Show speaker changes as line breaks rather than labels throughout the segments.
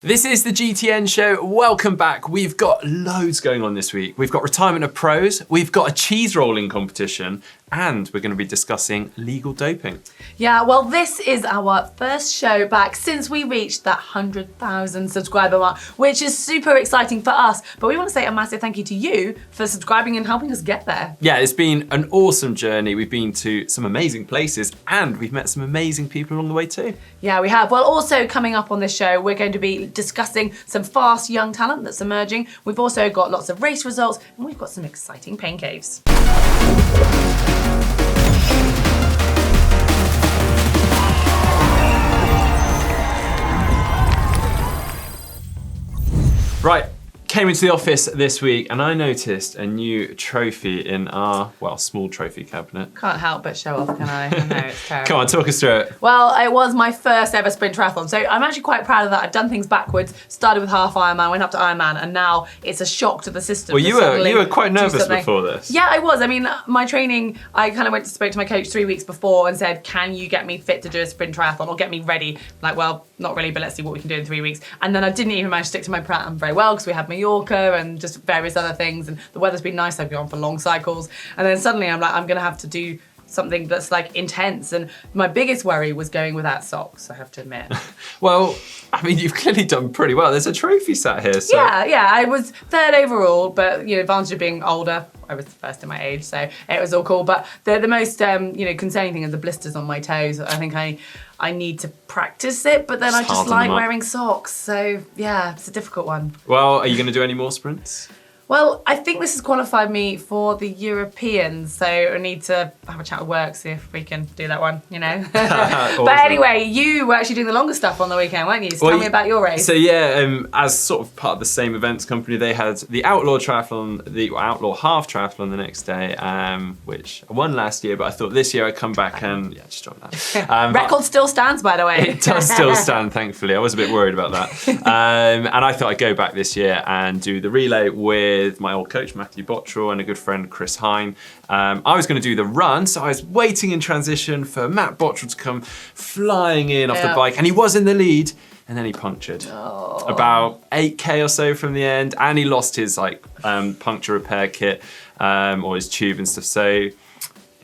This is the GTN Show. Welcome back. We've got loads going on this week. We've got retirement of pros, we've got a cheese rolling competition, and we're going to be discussing legal doping.
Yeah, well, this is our first show back since we reached that 100,000 subscriber mark, which is super exciting for us. But we want to say a massive thank you to you for subscribing and helping us get there.
Yeah, it's been an awesome journey. We've been to some amazing places and we've met some amazing people along the way too.
Yeah, we have. Well, also coming up on this show, we're going to be discussing some fast young talent that's emerging. We've also got lots of race results and we've got some exciting pain caves.
Right, came into the office this week and I noticed a new trophy in our, small trophy cabinet.
Can't help but show off, can I? I know, it's terrible.
Come on, talk us through it.
Well, it was my first ever sprint triathlon, so I'm actually quite proud of that. I've done things backwards, started with half Ironman, went up to Ironman, and now it's a shock to the system.
Well, you were quite nervous before this.
Yeah, I was. I mean, my training, I kind of spoke to my coach 3 weeks before and said, can you get me fit to do a sprint triathlon or get me ready? Like, well, not really, but let's see what we can do in 3 weeks. And then I didn't even manage to stick to my plan very well because we had Mallorca and just various other things, and the weather's been nice. I've gone for long cycles, and then suddenly I'm like, I'm gonna have to do something that's like intense, and my biggest worry was going without socks, I have to admit.
Well, I mean, you've clearly done pretty well. There's a trophy sat here, so.
Yeah, I was third overall, but advantage of being older, I was the first in my age, so it was all cool. But the most concerning thing is the blisters on my toes. I think I need to practice it, but then I just like wearing socks, so yeah, it's a difficult one.
Well, are you going to do any more sprints?
Well, I think this has qualified me for the Europeans, so I need to have a chat with work, see if we can do that one,
Awesome.
But anyway, you were actually doing the longer stuff on the weekend, weren't you? So tell me about your race.
So yeah, as sort of part of the same events company, they had the Outlaw Triathlon, the Outlaw Half Triathlon the next day, which I won last year, but I thought this year I'd come back and, just drop that.
Record still stands, by the way.
It does still stand, thankfully. I was a bit worried about that. And I thought I'd go back this year and do the relay with my old coach, Matthew Bottrell, and a good friend, Chris Hine. I was going to do the run, so I was waiting in transition for Matt Bottrell to come flying in off the bike, and he was in the lead, and then he punctured. About 8K or so from the end, and he lost his puncture repair kit, or his tube and stuff, so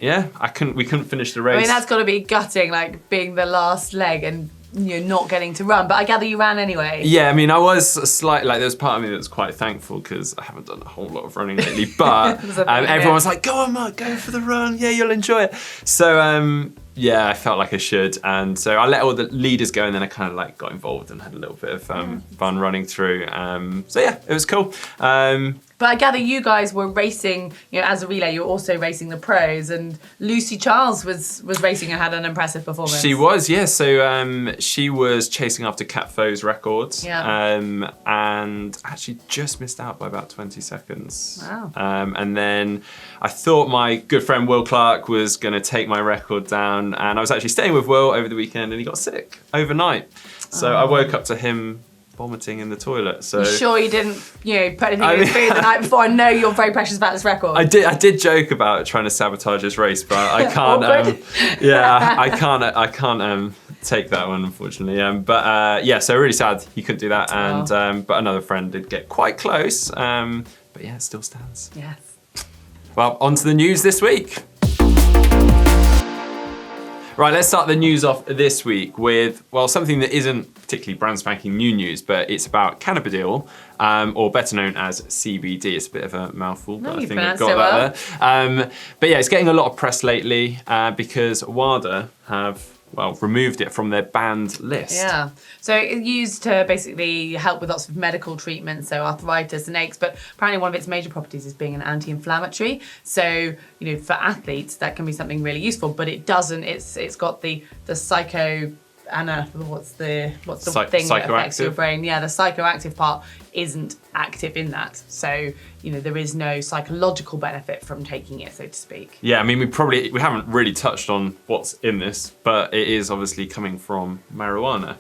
yeah, we couldn't finish the race.
I mean, that's got to be gutting, like being the last leg and not getting to run, but I gather you ran anyway.
Yeah, I mean, I was slightly, there was part of me that was quite thankful because I haven't done a whole lot of running lately, but everyone was like, go on, Mark, go for the run, yeah, you'll enjoy it. So, yeah, I felt like I should, and so I let all the leaders go, and then I kind of got involved and had a little bit of fun running through. So yeah, it was cool.
But I gather you guys were racing, as a relay, you were also racing the pros, and Lucy Charles was racing and had an impressive performance.
She was, yeah. So she was chasing after Cat Foe's records, and actually just missed out by about 20 seconds.
Wow.
And then I thought my good friend Will Clark was going to take my record down, and I was actually staying with Will over the weekend, and he got sick overnight. So I woke up to him vomiting in the toilet. So
you sure you didn't, put anything in his food the night before? I know you're very precious about this record.
I did joke about trying to sabotage this race, but I can't. I can't take that one, unfortunately. So really sad he couldn't do that, and but another friend did get quite close. But yeah, it still stands.
Yes.
Well, on to the news this week. Right, let's start the news off this week with, something that isn't particularly brand spanking new news, but it's about Cannabidiol, or better known as CBD. It's a bit of a mouthful, but I think I've got that there. But yeah, it's getting a lot of press lately because WADA have removed it from their banned list.
Yeah, so it's used to basically help with lots of medical treatments, so arthritis and aches, but apparently one of its major properties is being an anti-inflammatory. So, for athletes, that can be something really useful, but it doesn't, it's got the psycho, what's the thing that affects your brain? Yeah, the psychoactive part isn't active in that. So, there is no psychological benefit from taking it, so to speak.
Yeah, I mean, we haven't really touched on what's in this, but it is obviously coming from marijuana,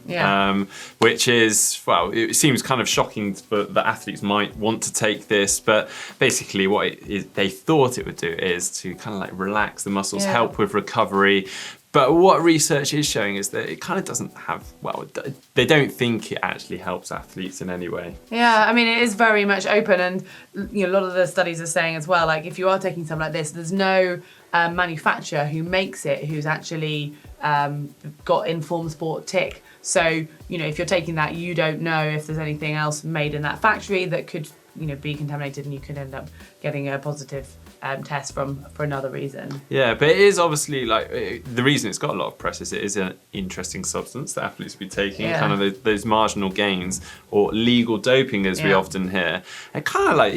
which is, it seems kind of shocking that athletes might want to take this, but basically what they thought it would do is to kind of relax the muscles, help with recovery, But what research is showing is that it kind of doesn't have, well, they don't think it actually helps athletes in any way.
Yeah, I mean, it is very much open, and a lot of the studies are saying as well, like if you are taking something like this, there's no manufacturer who makes it who's actually got informed sport tick. So, if you're taking that, you don't know if there's anything else made in that factory that could, be contaminated, and you could end up getting a positive test for another reason.
Yeah, but it is obviously the reason it's got a lot of press is it is an interesting substance that athletes will be taking, kind of those marginal gains or legal doping as we often hear. And kind of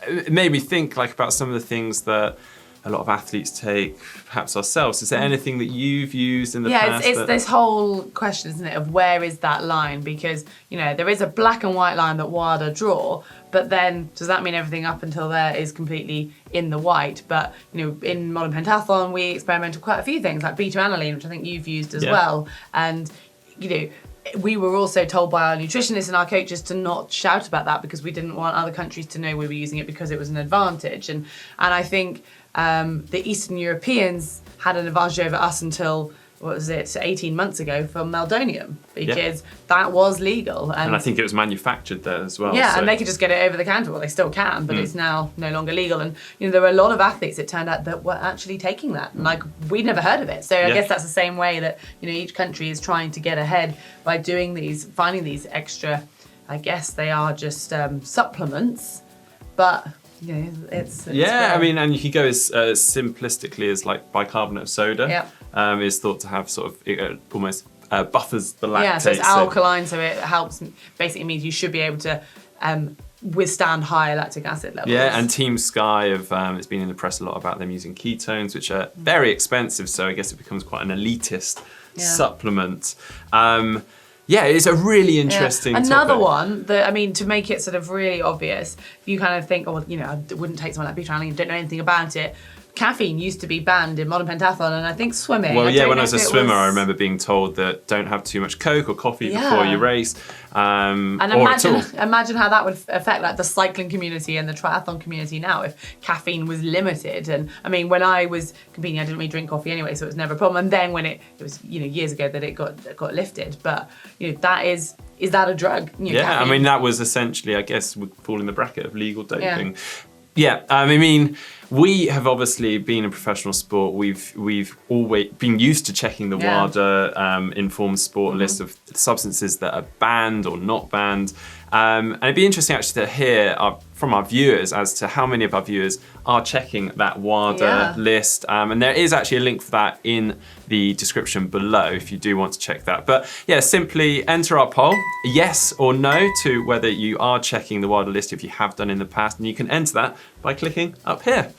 it made me think about some of the things that a lot of athletes take, perhaps ourselves. Is there anything that you've used in the past?
Yeah, it's this whole question, isn't it, of where is that line? Because, there is a black and white line that WADA draw, but then does that mean everything up until there is completely in the white? But, in modern pentathlon, we experimented with quite a few things, like beta-aniline, which I think you've used as well. And, we were also told by our nutritionists and our coaches to not shout about that because we didn't want other countries to know we were using it because it was an advantage. And I think the Eastern Europeans had an advantage over us until, 18 months ago for meldonium, because that was legal.
And I think it was manufactured there as well.
Yeah, and they could just get it over the counter. Well, they still can, but it's now no longer legal. And, there were a lot of athletes, it turned out, that were actually taking that. And, we'd never heard of it. So I guess that's the same way that, each country is trying to get ahead by finding these extra, I guess they are just supplements, but... it's
I mean, and you can go as simplistically as bicarbonate of soda is thought to have sort of almost buffers the lactate.
Yeah, so it's alkaline, so it helps. Basically means you should be able to withstand higher lactic acid levels. Yeah,
and Team Sky it's been in the press a lot about them using ketones, which are very expensive. So I guess it becomes quite an elitist supplement. It's a really interesting
Another
topic.
one that, to make it sort of really obvious, you kind of think, I wouldn't take something like beta-alanine, you don't know anything about it. Caffeine used to be banned in modern pentathlon, and I think swimming.
Well, when I was a swimmer, I remember being told that don't have too much Coke or coffee before you race.
And imagine how that would affect the cycling community and the triathlon community now if caffeine was limited. And when I was competing, I didn't really drink coffee anyway, so it was never a problem. And then when it was years ago that it got lifted, but that is that a drug? Caffeine?
That was essentially, I guess, would fall in the bracket of legal doping. Yeah, we have obviously been in professional sport. We've always been used to checking the WADA informed sport list of substances that are banned or not banned. And it'd be interesting actually to hear from our viewers as to how many of our viewers are checking that WADA list. And there is actually a link for that in the description below if you do want to check that. But simply enter our poll, yes or no, to whether you are checking the WADA list if you have done in the past. And you can enter that by clicking up here.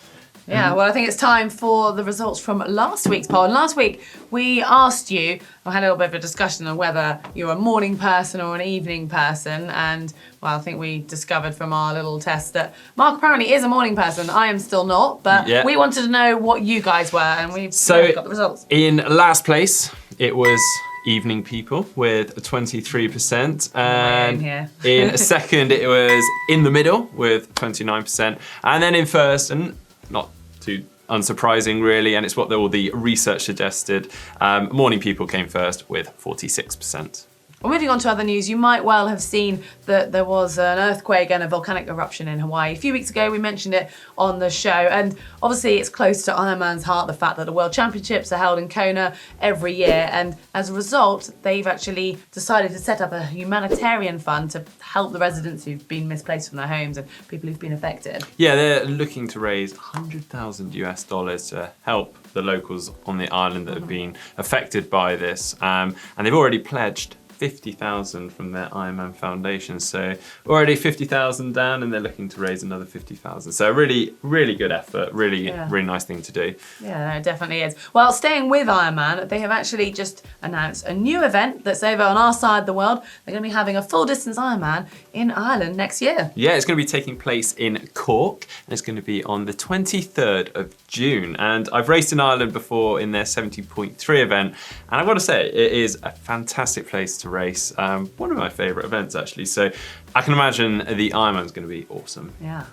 Yeah, well, I think it's time for the results from last week's poll. And last week, we asked you, we had a little bit of a discussion on whether you're a morning person or an evening person. And, I think we discovered from our little test that Mark apparently is a morning person. I am still not, but we wanted to know what you guys were, and we've got the results.
In last place, it was evening people with 23%. And in second, it was in the middle with 29%. And then in first, and not too unsurprising really, and it's what all the research suggested, morning people came first with 46%.
Well, moving on to other news, you might well have seen that there was an earthquake and a volcanic eruption in Hawaii. A few weeks ago, we mentioned it on the show, and obviously it's close to Ironman's heart, the fact that the World Championships are held in Kona every year, and as a result, they've actually decided to set up a humanitarian fund to help the residents who've been misplaced from their homes and people who've been affected.
Yeah, they're looking to raise $100,000 to help the locals on the island that have been affected by this, and they've already pledged $50,000 from their Ironman Foundation. So already 50,000 down, and they're looking to raise another 50,000. So really, really good effort. Really nice thing to do.
Yeah, no, it definitely is. Well, staying with Ironman, they have actually just announced a new event that's over on our side of the world. They're going to be having a full distance Ironman in Ireland next year. Yeah,
it's going to be taking place in Cork, and it's going to be on the 23rd of June. And I've raced in Ireland before in their 70.3 event, and I've got to say, it is a fantastic place to race. One of my favourite events, actually. So I can imagine the Ironman's going to be awesome.
Yeah.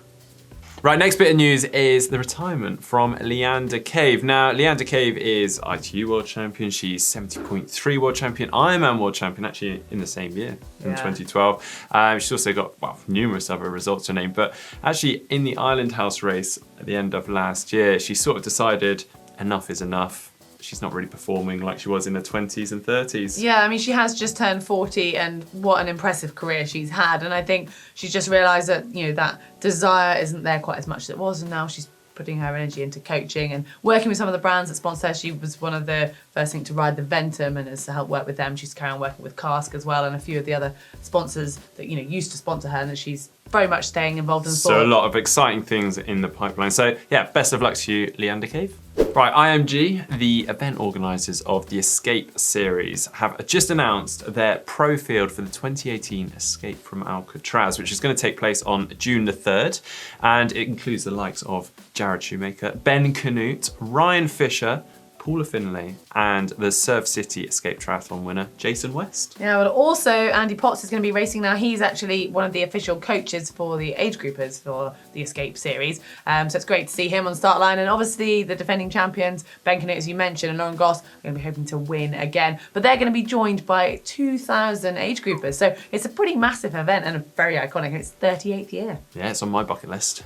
Right, next bit of news is the retirement from Leanda Cave. Now, Leanda Cave is ITU World Champion. She's 70.3 World Champion, Ironman World Champion, actually in the same year, in 2012. She's also got, well, numerous other results to name, but actually in the Island House race at the end of last year, she sort of decided enough is enough. She's not really performing like she was in her 20s and 30s.
Yeah, I mean, she has just turned 40 and what an impressive career she's had. And I think she's just realised that, you know, that desire isn't there quite as much as it was. And now she's putting her energy into coaching and working with some of the brands that sponsor her. She was one of the first thing to ride the Ventum and has helped work with them. She's carrying on working with Cask as well and a few of the other sponsors that, you know, used to sponsor her and that she's very much staying involved in sport.
So a lot of exciting things in the pipeline. So yeah, best of luck to you, Leanda Cave. Right, IMG, the event organisers of the Escape series, have just announced their pro field for the 2018 Escape from Alcatraz, which is going to take place on June the 3rd. And it includes the likes of Jared Shoemaker, Ben Canute, Ryan Fisher, Paula Finlay, and the Surf City Escape Triathlon winner, Jason West.
Yeah, but also Andy Potts is going to be racing now. He's actually one of the official coaches for the age groupers for the Escape series. So it's great to see him on the start line. And obviously the defending champions, Ben Canute, as you mentioned, and Lauren Goss, are going to be hoping to win again. But they're going to be joined by 2,000 age groupers. So it's a pretty massive event and a very iconic. It's 38th year.
Yeah, it's on my bucket list.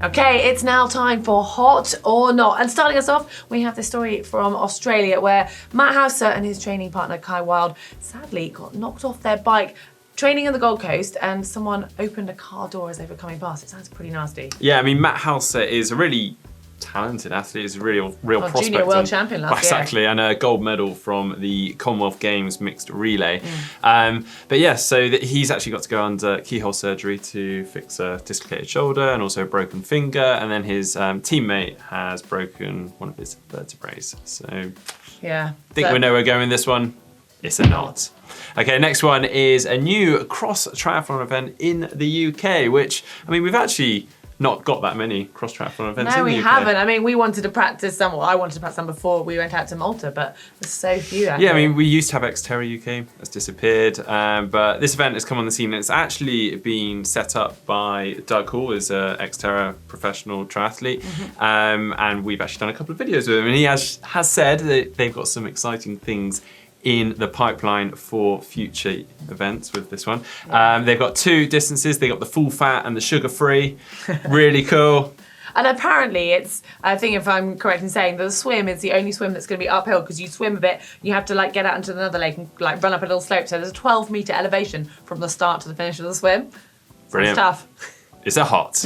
Okay, it's now time for Hot or Not. And starting us off, we have this story from Australia where Matt Hauser and his training partner Kai Wilde sadly got knocked off their bike training on the Gold Coast and someone opened a car door as they were coming past. It sounds pretty nasty.
Yeah, I mean, Matt Hauser is a really talented athlete. He's a real prospect.
Junior world champion last year.
Exactly, and a gold medal from the Commonwealth Games mixed relay. But yeah, so he's actually got to go under keyhole surgery to fix a dislocated shoulder and also a broken finger. And then his teammate has broken one of his vertebrae. So
yeah,
I think we know where we're going with this one. It's a not. Okay, next one is a new cross triathlon event in the UK, which, I mean, we've actually not got that many cross triathlon events in the UK.
No, we haven't. I mean, we wanted to practice some, I wanted to practice some before we went out to Malta, but there's so few out
Yeah, I
here.
mean, we used to have Xterra UK, that's disappeared, but this event has come on the scene and it's actually been set up by Doug Hall, who's an Xterra professional triathlete, and we've actually done a couple of videos with him, and he has said that they've got some exciting things in the pipeline for future events with this one. They've got two distances. They've got the full fat and the sugar free. Really cool.
And apparently it's, I think if I'm correct in saying, the swim is the only swim that's going to be uphill because you swim a bit, you have to like get out into another lake and like run up a little slope. So there's a 12-metre elevation from the start to the finish of the swim.
Brilliant.
It's tough.
It's a hot.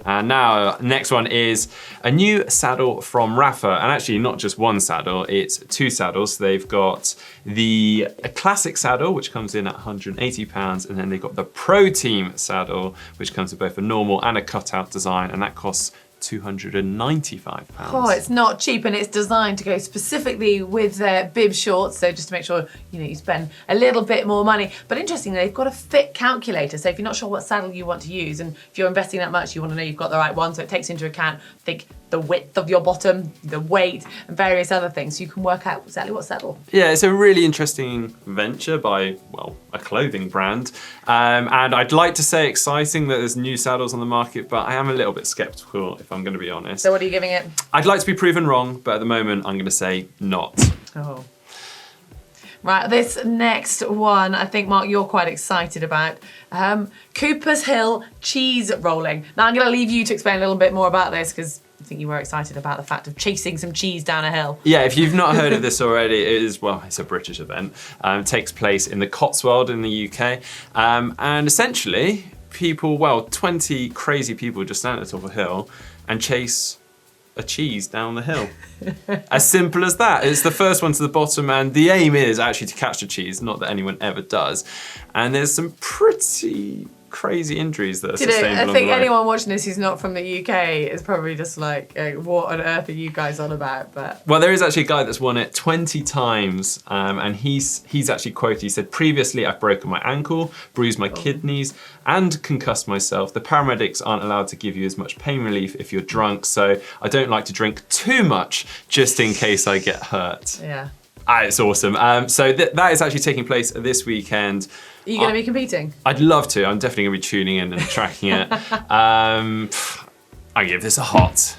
And now, next one is a new saddle from Rapha, and actually not just one saddle, it's two saddles. They've got a classic saddle, which comes in at £180, and then they've got the Pro Team saddle, which comes with both a normal and a cutout design, and that costs £295.
Oh, it's not cheap, and it's designed to go specifically with their bib shorts. So just to make sure you spend a little bit more money. But interestingly, they've got a fit calculator. So if you're not sure what saddle you want to use, and if you're investing that much, you want to know you've got the right one. So it takes into account, I think, the width of your bottom, the weight, and various other things. So you can work out exactly what saddle.
Yeah, it's a really interesting venture by, well, a clothing brand. And I'd like to say exciting that there's new saddles on the market, but I am a little bit skeptical, if I'm going to be honest.
So what are you giving it?
I'd like to be proven wrong, but at the moment, I'm going to say not.
Oh. Right, this next one, I think, Mark, you're quite excited about. Cooper's Hill cheese rolling. Now, I'm going to leave you to explain a little bit more about this because I think you were excited about the fact of chasing some cheese down a hill.
Yeah, if you've not heard of this already, it's a British event. It takes place in the Cotswold in the UK. And essentially, 20 crazy people just stand at the top of a hill and chase a cheese down the hill. As simple as that. It's the first one to the bottom, and the aim is actually to catch the cheese, not that anyone ever does. And there's some pretty crazy injuries that are sustained along
I think
the way.
anyone watching this who's not from the UK is probably just like, what on earth are you guys on about? But
well, there is actually a guy that's won it 20 times, and he's actually quoted, he said, previously I've broken my ankle, bruised my kidneys, and concussed myself. The paramedics aren't allowed to give you as much pain relief if you're drunk, so I don't like to drink too much just in case I get hurt.
yeah.
It's awesome. So that is actually taking place this weekend.
Are you going to be competing?
I'd love to. I'm definitely going to be tuning in and tracking it. I give this a hot.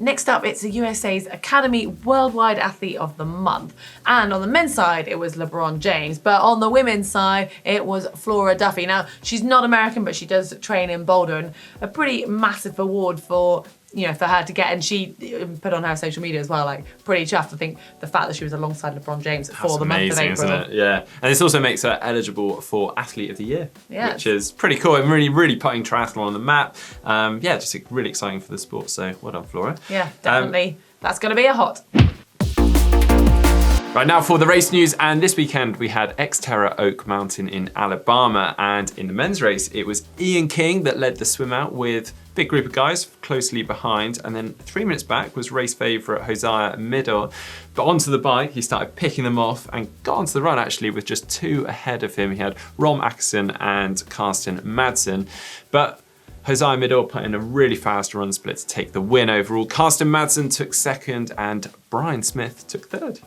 Next up, it's the USA's Academy Worldwide Athlete of the Month. And on the men's side, it was LeBron James. But on the women's side, it was Flora Duffy. Now, she's not American, but she does train in Boulder. And a pretty massive award for her to get. And she put on her social media as well, like, pretty chuffed. I think the fact that she was alongside LeBron James for the month of April.
Isn't it? Yeah. And this also makes her eligible for Athlete of the Year,
yes.
which is pretty cool. And really, really putting triathlon on the map. Just really exciting for the sport. So well done, Flora.
Yeah, definitely. That's going to be a hot.
Right, now for the race news, and this weekend we had Xterra Oak Mountain in Alabama, and in the men's race it was Ian King that led the swim out with a big group of guys closely behind, and then 3 minutes back was race favourite Hosea Middle, but onto the bike he started picking them off and got onto the run actually with just 2 ahead of him. He had Rom Ackerson and Karsten Madsen, but Hosea Middle put in a really fast run split to take the win overall. Karsten Madsen took second and Brian Smith took third.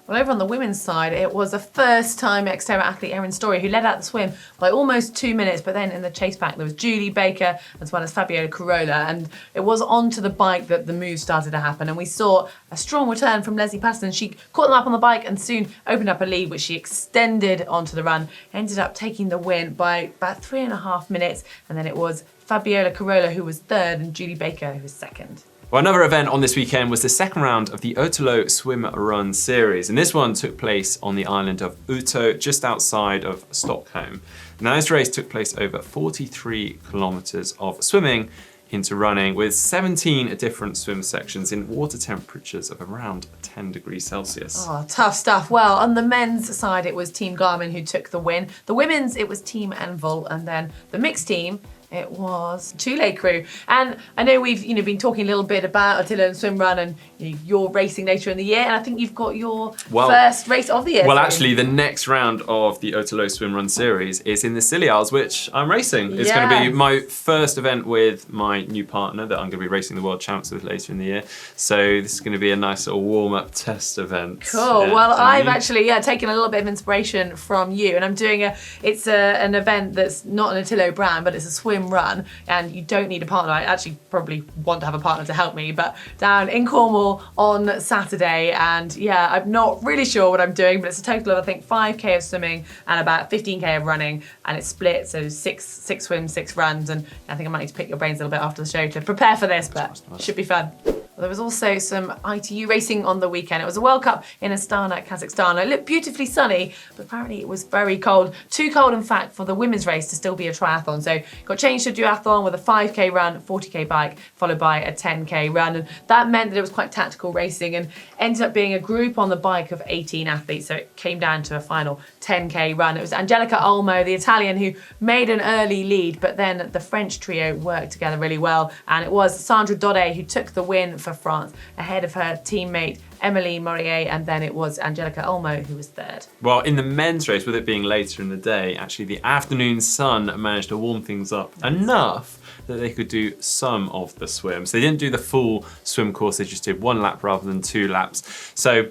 Well, over on the women's side, it was a first-time Xterra athlete, Erin Story, who led out the swim by almost 2 minutes, but then in the chase back there was Julie Baker as well as Fabiola Carola, and it was onto the bike that the move started to happen, and we saw a strong return from Leslie Patterson. She caught them up on the bike and soon opened up a lead, which she extended onto the run, ended up taking the win by about 3.5 minutes, and then it was Fabiola Carola who was third and Julie Baker who was second.
Well, another event on this weekend was the second round of the Otolo Swim Run Series, and this one took place on the island of Uto, just outside of Stockholm. Now, this race took place over 43 kilometers of swimming into running, with 17 different swim sections in water temperatures of around 10 degrees Celsius.
Oh, tough stuff. Well, on the men's side, it was Team Garmin who took the win. The women's, it was Team Envol, and then the mixed team, it was Tule Crew. And I know we've been talking a little bit about Attila and Swim Run and your racing later in the year, and I think you've got your first race of the year.
Well, actually, the next round of the Otolo Swim Run Series is in the Scilly Isles, which I'm racing. It's going to be my first event with my new partner that I'm going to be racing the World Champs with later in the year. So this is going to be a nice little warm-up test event.
Cool. Well, I've actually taken a little bit of inspiration from you, and I'm doing an event that's not an Attilo brand, but it's a swim run, and you don't need a partner. I actually probably want to have a partner to help me, but down in Cornwall on Saturday, and I'm not really sure what I'm doing, but it's a total of I think 5k of swimming and about 15k of running, and it's split, so six swims, 6 runs, and I think I might need to pick your brains a little bit after the show to prepare for this, but it should be fun. There was also some ITU racing on the weekend. It was a World Cup in Astana, Kazakhstan. It looked beautifully sunny, but apparently it was very cold. Too cold, in fact, for the women's race to still be a triathlon. So got changed to a duathlon with a 5k run, 40k bike, followed by a 10k run. And that meant that it was quite tactical racing and ended up being a group on the bike of 18 athletes. So it came down to a final 10k run. It was Angelica Olmo, the Italian, who made an early lead, but then the French trio worked together really well. And it was Sandra Dodé who took the win for France ahead of her teammate Emily Morier, and then it was Angelica Olmo who was third.
Well, in the men's race, with it being later in the day, actually the afternoon sun managed to warm things up enough that they could do some of the swims. They didn't do the full swim course, they just did 1 lap rather than 2 laps. So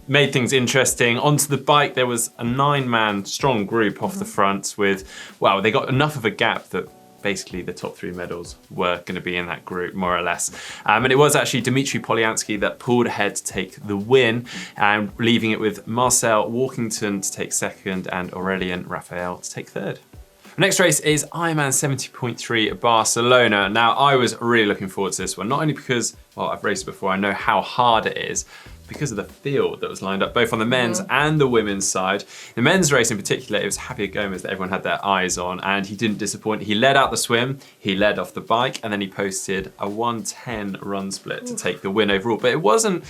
made things interesting. Onto the bike, there was a 9-man strong group off the front with, they got enough of a gap that basically the top 3 medals were going to be in that group, more or less. And it was actually Dmitry Polyansky that pulled ahead to take the win, and leaving it with Marcel Walkington to take second and Aurelien Raphael to take third. The next race is Ironman 70.3 Barcelona. Now, I was really looking forward to this one, not only because, I've raced before, I know how hard it is, because of the field that was lined up both on the men's and the women's side. The men's race in particular, it was Javier Gomez that everyone had their eyes on, and he didn't disappoint. He led out the swim, he led off the bike, and then he posted a 1:10 run split to take the win overall. But it wasn't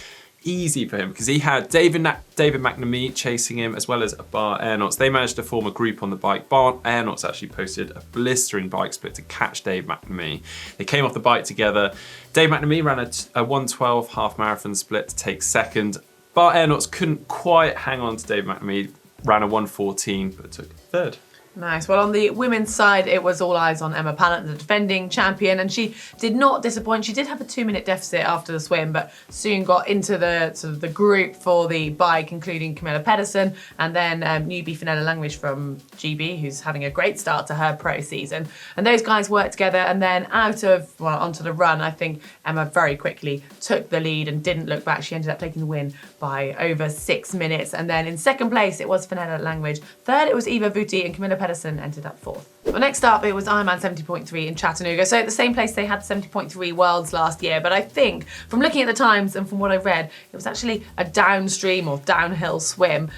easy for him because he had David McNamee chasing him, as well as Bar Aernouts. They managed to form a group on the bike. Bar Aernouts actually posted a blistering bike split to catch Dave McNamee. They came off the bike together. Dave McNamee ran a 1:12 half marathon split to take second. Bar Aernouts couldn't quite hang on to Dave McNamee, ran a 1:14 but took third.
Nice. Well, on the women's side, it was all eyes on Emma Pallant, the defending champion, and she did not disappoint. She did have a 2-minute deficit after the swim, but soon got into the sort of the group for the bike, including Camilla Pedersen and then newbie Fenella Langridge from GB, who's having a great start to her pro season. And those guys worked together, and then onto the run, I think Emma very quickly took the lead and didn't look back. She ended up taking the win by over 6 minutes. And then in second place, it was Fenella Langridge. Third, it was Eva Vuti, and Camilla Pedersen ended up fourth. Well, next up, it was Ironman 70.3 in Chattanooga. So at the same place they had 70.3 Worlds last year. But I think from looking at the times and from what I read, it was actually a downstream or downhill swim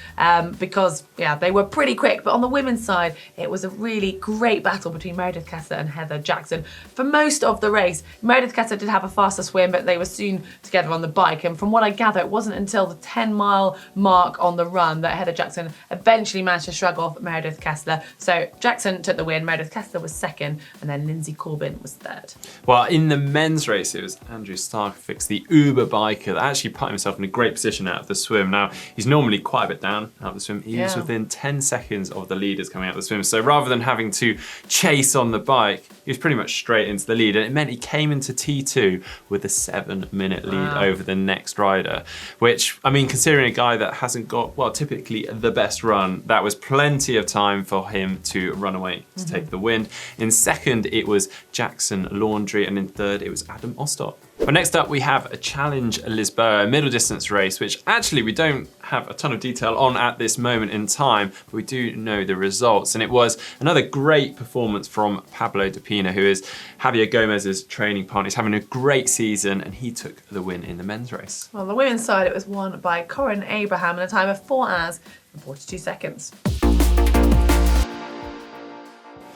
because, yeah, they were pretty quick. But on the women's side, it was a really great battle between Meredith Kessler and Heather Jackson. For most of the race, Meredith Kessler did have a faster swim, but they were soon together on the bike. And from what I gather, it wasn't until the 10-mile mark on the run that Heather Jackson eventually managed to shrug off Meredith Kessler. So Jackson took the win, Meredith Kessler was second, and then Lindsay Corbin was third.
Well, in the men's race, it was Andrew Starkfix, the Uber biker, that actually put himself in a great position out of the swim. Now, he's normally quite a bit down out of the swim. He was within 10 seconds of the leaders coming out of the swim. So rather than having to chase on the bike, he was pretty much straight into the lead. And it meant he came into T2 with a 7-minute lead over the next rider, which, I mean, considering a guy that hasn't got, well, typically the best run, that was plenty of time for him to run away to take the win. In second, it was Jackson Laundry, and in third, it was Adam Ostop. But next up, we have a Challenge Lisboa middle distance race, which actually we don't have a ton of detail on at this moment in time, but we do know the results. And it was another great performance from Pablo de Pina, who is Javier Gomez's training partner. He's having a great season, and he took the win in the men's race.
Well, on the women's side, it was won by Corinne Abraham in a time of 4 hours and 42 seconds.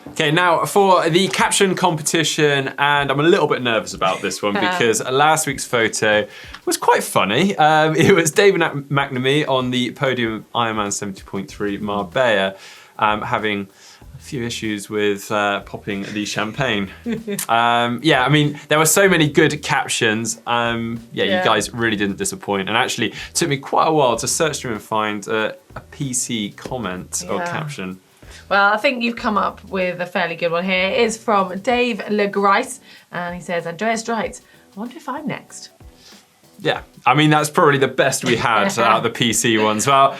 Okay, now for the CAPtion competition, and I'm a little bit nervous about this one because last week's photo was quite funny. It was David McNamee on the podium Ironman 70.3 Marbella, having a few issues with popping the champagne. Yeah, I mean, there were so many good captions. You guys really didn't disappoint. And actually, it took me quite a while to search through and find a PC comment or caption.
Well, I think you've come up with a fairly good one here. It is from Dave LeGrice, and he says, Andreas Dreit, I wonder if I'm next.
Yeah, I mean, that's probably the best we had out of the PC ones. Well,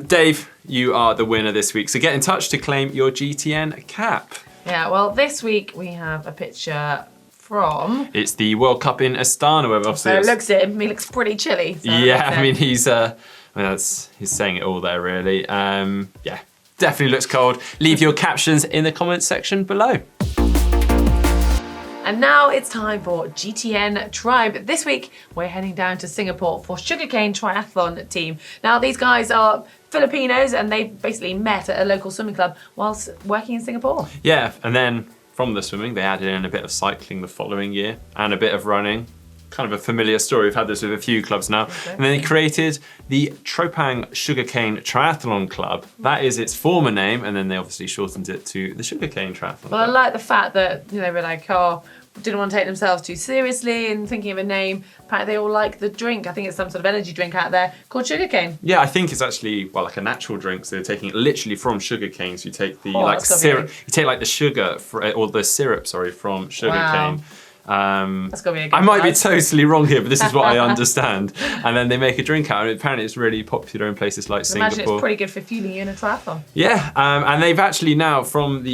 Dave, you are the winner this week, so get in touch to claim your GTN cap.
Yeah, well, this week we have a picture from...
It's the World Cup in Astana, where obviously...
So it looks at him, he looks pretty chilly. So
yeah, I mean, he's saying it all there, really. Yeah. Definitely looks cold. Leave your captions in the comments section below.
And now it's time for GTN Tribe. This week, we're heading down to Singapore for Sugarcane Triathlon team. Now, these guys are Filipinos, and they basically met at a local swimming club whilst working in Singapore.
Yeah, and then from the swimming, they added in a bit of cycling the following year and a bit of running. Kind of a familiar story. We've had this with a few clubs now. Exactly. And then they created the Tropang Sugarcane Triathlon Club. That is its former name, and then they obviously shortened it to the Sugarcane Triathlon Club.
I like the fact that they were like, didn't want to take themselves too seriously and thinking of a name. Apparently they all like the drink. I think it's some sort of energy drink out there called sugarcane. Yeah,
I think it's actually, well, like a natural drink. So they're taking it literally from sugarcane. So you take the syrup, you take like the sugar, or the syrup, from sugarcane. Wow.
That's gonna be a good
I might be totally wrong here, but this is what I understand. And then they make a drink out of it. Apparently it's really popular in places like Singapore.
Imagine it's pretty good for fueling you in a triathlon.
Yeah, and they've actually now, from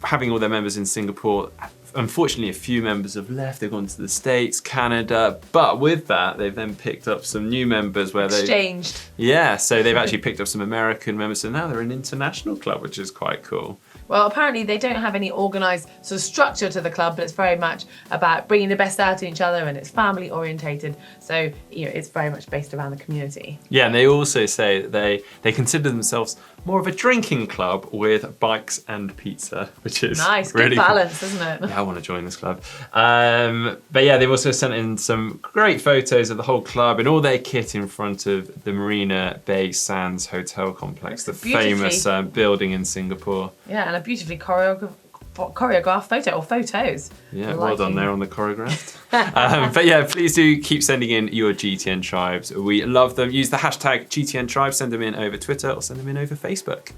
having all their members in Singapore, unfortunately a few members have left. They've gone to the States, Canada, but with that they've then picked up some new members where they
exchanged.
Yeah, so they've actually picked up some American members, so now they're an international club, which is quite cool.
Well, apparently they don't have any organised sort of structure to the club, but it's very much about bringing the best out in each other, and it's family orientated. So, it's very much based around the community.
Yeah, and they also say that they consider themselves more of a drinking club with bikes and pizza, which is
nice,
really
good balance, isn't it?
Yeah, I want to join this club. But yeah, they've also sent in some great photos of the whole club in all their kit in front of the Marina Bay Sands Hotel Complex, the famous building in Singapore.
Yeah, and a beautifully choreographed photo, or photos.
Yeah, well done there on the choreographed. But yeah, please do keep sending in your GTN Tribes. We love them. Use the hashtag GTN Tribe, send them in over Twitter or send them in over Facebook.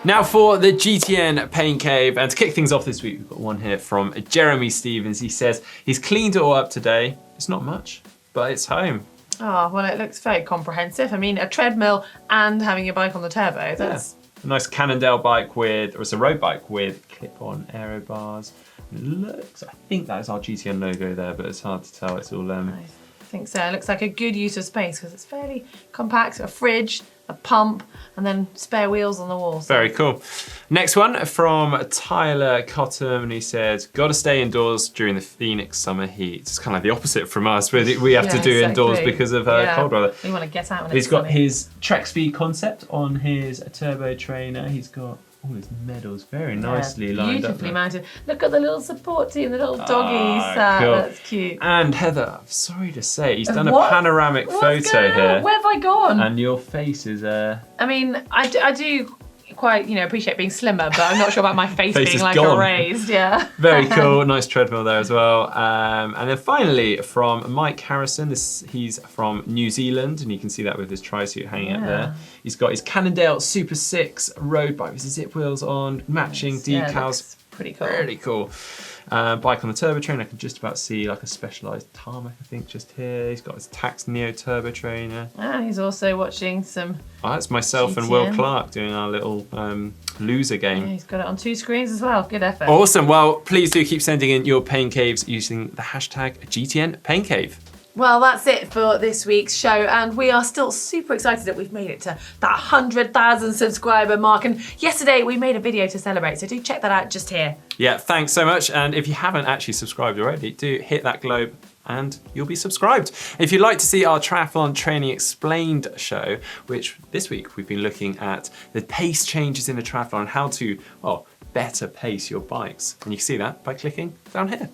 Now for the GTN Pain Cave, and to kick things off this week, we've got one here from Jeremy Stevens. He says he's cleaned it all up today. It's not much, but it's home.
Oh, well, it looks very comprehensive. I mean, a treadmill and having your bike on the turbo, that's...
A nice Cannabidiol bike with, or it's a road bike with clip-on aero bars. It looks, I think that is our GTN logo there, but it's hard to tell. It's all...
I think so. It looks like a good use of space because it's fairly compact. A fridge, a pump, and then spare wheels on the wall. So.
Very cool. Next one from Tyler Cottam, and he says, got to stay indoors during the Phoenix summer heat. It's kind of the opposite from us, where we have to do indoors because of cold weather.
We want to get out when
He's
it's
got
sunny.
his Trek Speed concept on his turbo trainer. He's got all his medals very nicely lined up.
Beautifully mounted. Look at the little support team, the little doggies.
Cool.
That's cute.
And Heather, I'm sorry to say, he's done
What?
a panoramic
What's
photo
going on?
here.
Where have I gone?
And your face is
I mean, I do quite, appreciate being slimmer, but I'm not sure about my face
Face
being
is
like
gone.
raised. Yeah.
very cool. Nice treadmill there as well. And then finally from Mike Harrison, he's from New Zealand, and you can see that with his tri-suit hanging up there. He's got his Cannondale Super 6 road bike with his zip wheels on, matching decals.
Yeah, looks pretty cool.
Really cool. Bike on the turbo train, I can just about see like a specialised tarmac, I think, just here. He's got his Tax Neo turbo trainer.
And he's also watching some...
Oh, that's myself and
GTN.
Will Clark doing our little loser game.
Yeah, he's got it on 2 screens as well. Good effort.
Awesome. Well, please do keep sending in your pain caves using the hashtag GTN Pain Cave.
Well, that's it for this week's show, and we are still super excited that we've made it to that 100,000 subscriber mark. And yesterday we made a video to celebrate, so do check that out just here.
Yeah, thanks so much. And if you haven't actually subscribed already, do hit that globe and you'll be subscribed. If you'd like to see our Triathlon Training Explained show, which this week we've been looking at the pace changes in a triathlon and how to, better pace your bikes. And you can see that by clicking down here.